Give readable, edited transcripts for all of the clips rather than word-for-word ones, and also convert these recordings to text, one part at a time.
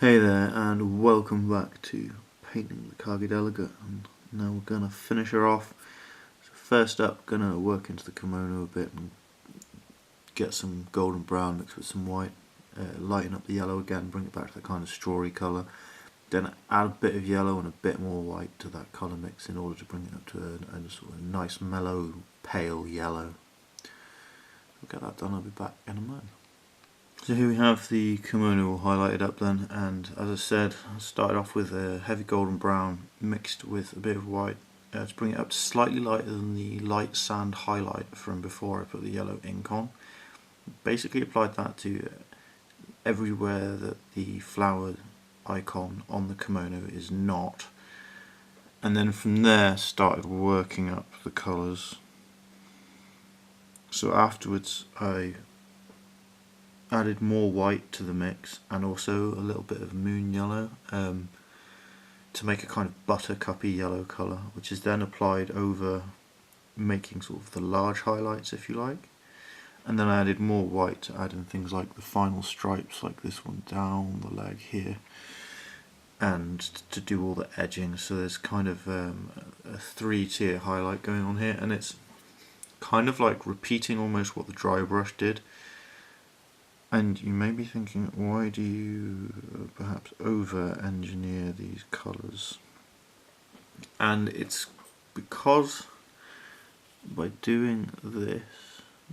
Hey there, and welcome back to painting the Kuge Delegate. And now we're gonna finish her off. So first up, gonna work into the kimono a bit and get some golden brown mixed with some white. Lighten up the yellow again, bring it back to the kind of strawy colour. Then add a bit of yellow and a bit more white to that colour mix in order to bring it up to a sort of nice mellow pale yellow. We'll get that done. I'll be back in a moment. So here we have the kimono all highlighted up then, and as I said, I started off with a heavy golden brown mixed with a bit of white to bring it up to slightly lighter than the light sand highlight from before I put the yellow ink on. Basically applied that to everywhere that the flower icon on the kimono is not, and then from there started working up the colours. So afterwards I added more white to the mix and also a little bit of moon yellow to make a kind of buttercuppy yellow colour, which is then applied over, making sort of the large highlights if you like. And then I added more white to add in things like the final stripes, like this one down the leg here, and to do all the edging. So there's kind of a 3-tier highlight going on here, and it's kind of like repeating almost what the dry brush did. And you may be thinking, why do you perhaps over-engineer these colours? And it's because by doing this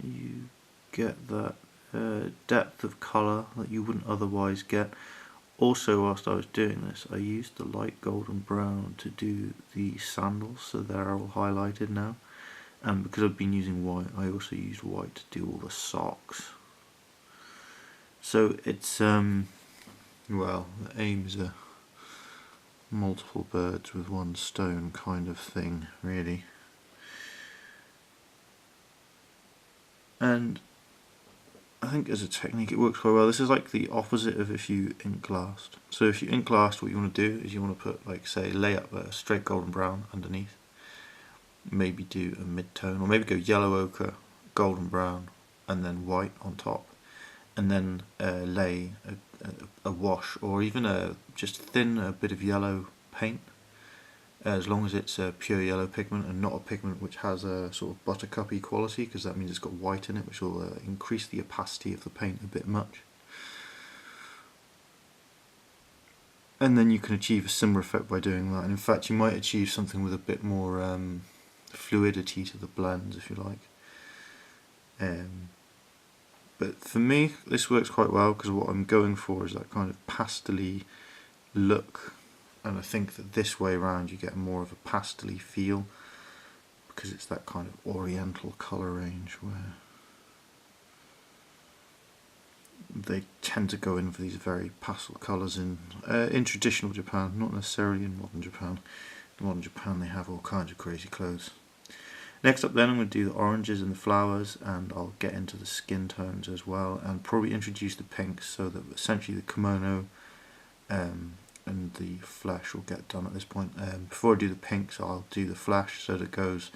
you get that depth of colour that you wouldn't otherwise get. Also, whilst I was doing this, I used the light golden brown to do the sandals, so they're all highlighted now. And because I've been using white, I also used white to do all the socks. So it's, well, the aim is a multiple birds with one stone kind of thing, really. And I think as a technique it works quite well. This is like the opposite of if you ink last. So if you ink last, what you want to do is you want to put, like, say, lay up a straight golden brown underneath. Maybe do a mid-tone, or maybe go yellow ochre, golden brown, and then white on top. And then lay a wash, or even just thin a bit of yellow paint, as long as it's a pure yellow pigment and not a pigment which has a sort of buttercuppy quality, because that means it's got white in it, which will increase the opacity of the paint a bit much. And then you can achieve a similar effect by doing that, and in fact you might achieve something with a bit more fluidity to the blends, if you like. But for me, this works quite well because what I'm going for is that kind of pastel-y look, and I think that this way around you get more of a pastel-y feel because it's that kind of oriental colour range where they tend to go in for these very pastel colours in traditional Japan, not necessarily in modern Japan. In modern Japan they have all kinds of crazy clothes. Next up then I'm going to do the oranges and the flowers, and I'll get into the skin tones as well, and probably introduce the pinks, so that essentially the kimono and the flesh will get done at this point. Before I do the pinks I'll do the flesh, so that it goes,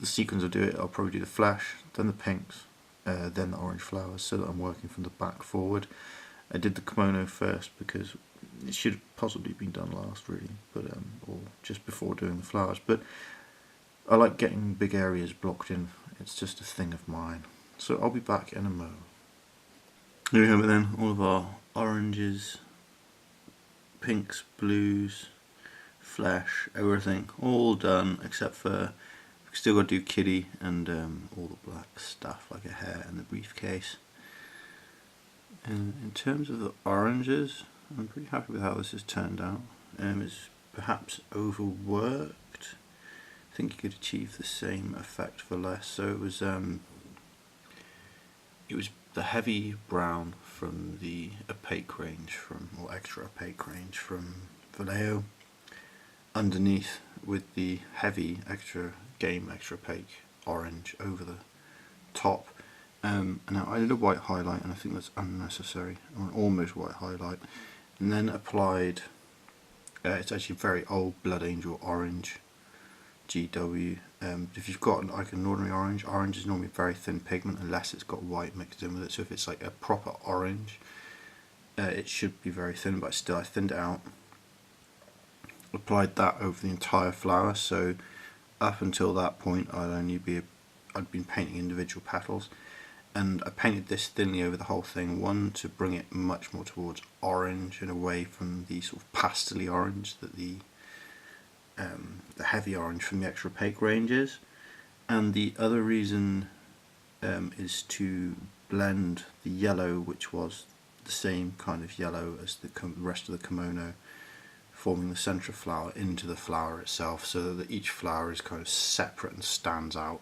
the sequence I'll do it, I'll probably do the flesh, then the pinks, then the orange flowers, so that I'm working from the back forward. I did the kimono first because it should have possibly been done last really, but or just before doing the flowers, but I like getting big areas blocked in, it's just a thing of mine. So I'll be back in a mo. Here we have it then, all of our oranges, pinks, blues, flesh, everything, all done except for, we've still got to do kitty and all the black stuff like a hair and the briefcase. And in terms of the oranges, I'm pretty happy with how this has turned out. It's perhaps overworked. I think you could achieve the same effect for less. So it was the heavy brown from the opaque range or extra opaque range from Vallejo, underneath with the heavy extra opaque orange over the top. And now I did a white highlight, and I think that's unnecessary, or an almost white highlight, and then applied it's actually very old Blood Angel orange, GW. If you've got like an ordinary orange, orange is normally very thin pigment unless it's got white mixed in with it. So if it's like a proper orange, it should be very thin, but still I thinned it out. Applied that over the entire flower, so up until that point I'd been painting individual petals, and I painted this thinly over the whole thing, one to bring it much more towards orange and away from the sort of pastely orange that the heavy orange from the extra opaque range is, and the other reason is to blend the yellow, which was the same kind of yellow as the rest of the kimono, forming the centre flower, into the flower itself, so that each flower is kind of separate and stands out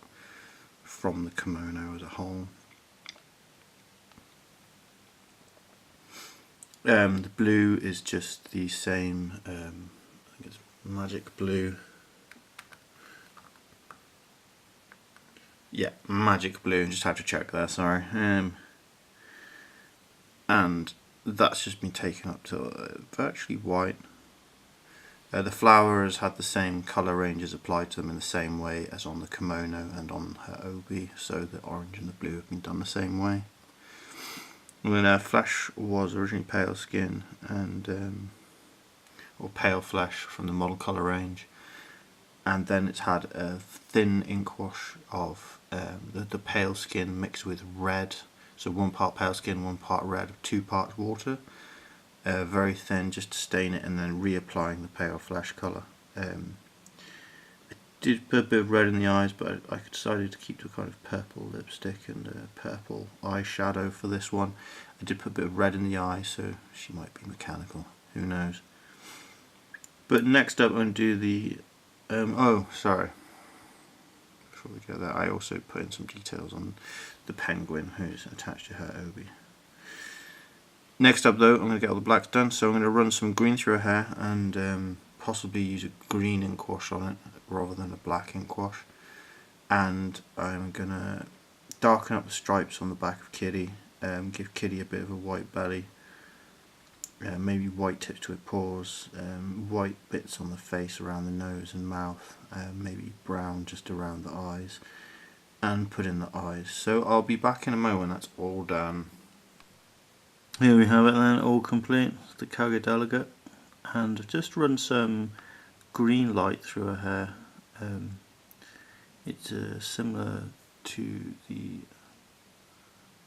from the kimono as a whole. The blue is just the same, I think it's magic blue. Yeah, magic blue, just had to check there, sorry. And that's just been taken up to virtually white. The flowers had the same colour ranges applied to them in the same way as on the kimono and on her obi, so the orange and the blue have been done the same way. And then her flesh was originally pale skin, and or pale flesh from the model colour range, and then it's had a thin ink wash of the pale skin mixed with red, so 1 part pale skin, 1 part red, 2 parts water, very thin, just to stain it, and then reapplying the pale flesh colour. I did put a bit of red in the eyes, but I decided to keep the kind of purple lipstick and purple eyeshadow for this one. I did put a bit of red in the eye, so she might be mechanical, who knows. But next up I'm going to do the, oh sorry, before we go there, I also put in some details on the penguin who's attached to her obi. Next up though, I'm going to get all the blacks done, so I'm going to run some green through her hair and possibly use a green ink wash on it rather than a black ink wash. And I'm going to darken up the stripes on the back of Kitty, give Kitty a bit of a white belly, maybe white tips to her paws, white bits on the face around the nose and mouth, maybe brown just around the eyes, and put in the eyes. So I'll be back in a moment when that's all done. Here we have it then, all complete, the Kuge Delegate, and I've just run some green light through her hair. It's similar to the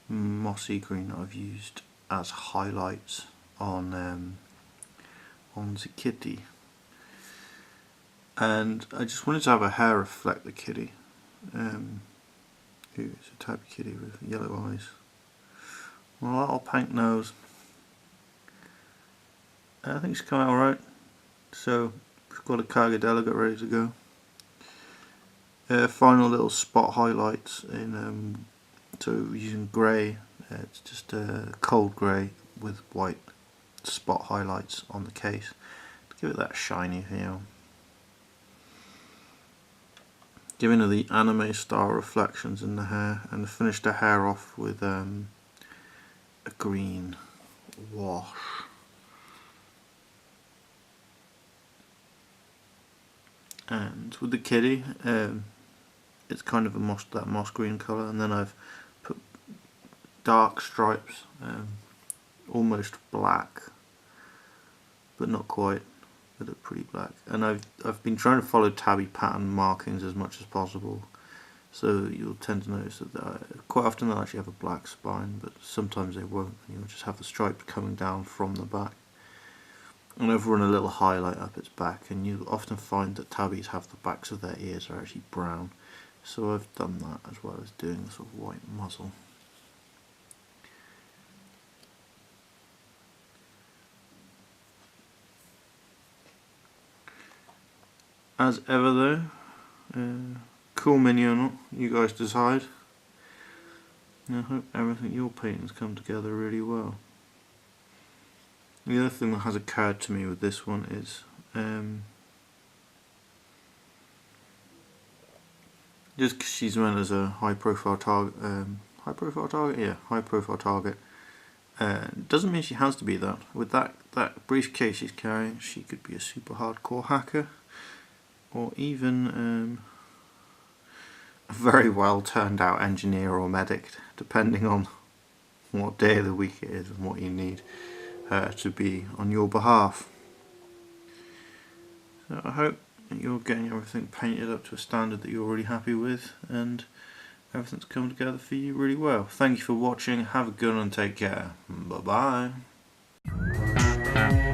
mossy green that I've used as highlights on the kitty, and I just wanted to have her hair reflect the kitty, who is a type of kitty with yellow eyes. Well, a little pink nose. I think it's come out alright. So we've got a Kuge Delegate ready to go. Final little spot highlights in so using grey. It's just cold grey with white spot highlights on the case to give it that shiny feel. Giving her the anime style reflections in the hair, and finished her hair off with a green wash. And with the kitty, it's kind of that moss green colour, and then I've put dark stripes, almost black, but not quite. They look pretty black. And I've been trying to follow tabby pattern markings as much as possible. So you'll tend to notice that quite often they'll actually have a black spine, but sometimes they won't, and you'll just have the stripes coming down from the back. And I've run a little highlight up its back, and you'll often find that tabbies have the backs of their ears are actually brown. So I've done that as well as doing the sort of white muzzle. As ever though, cool mini or not, you guys decide. And I hope everything your paintings come together really well. The other thing that has occurred to me with this one is just because she's meant as a high profile target, doesn't mean she has to be that. With that briefcase she's carrying, she could be a super hardcore hacker, or even a very well turned out engineer or medic, depending on what day of the week it is and what you need. her to be on your behalf. So I hope that you're getting everything painted up to a standard that you're already happy with, and everything's coming together for you really well. Thank you for watching, have a good one and take care. Bye bye.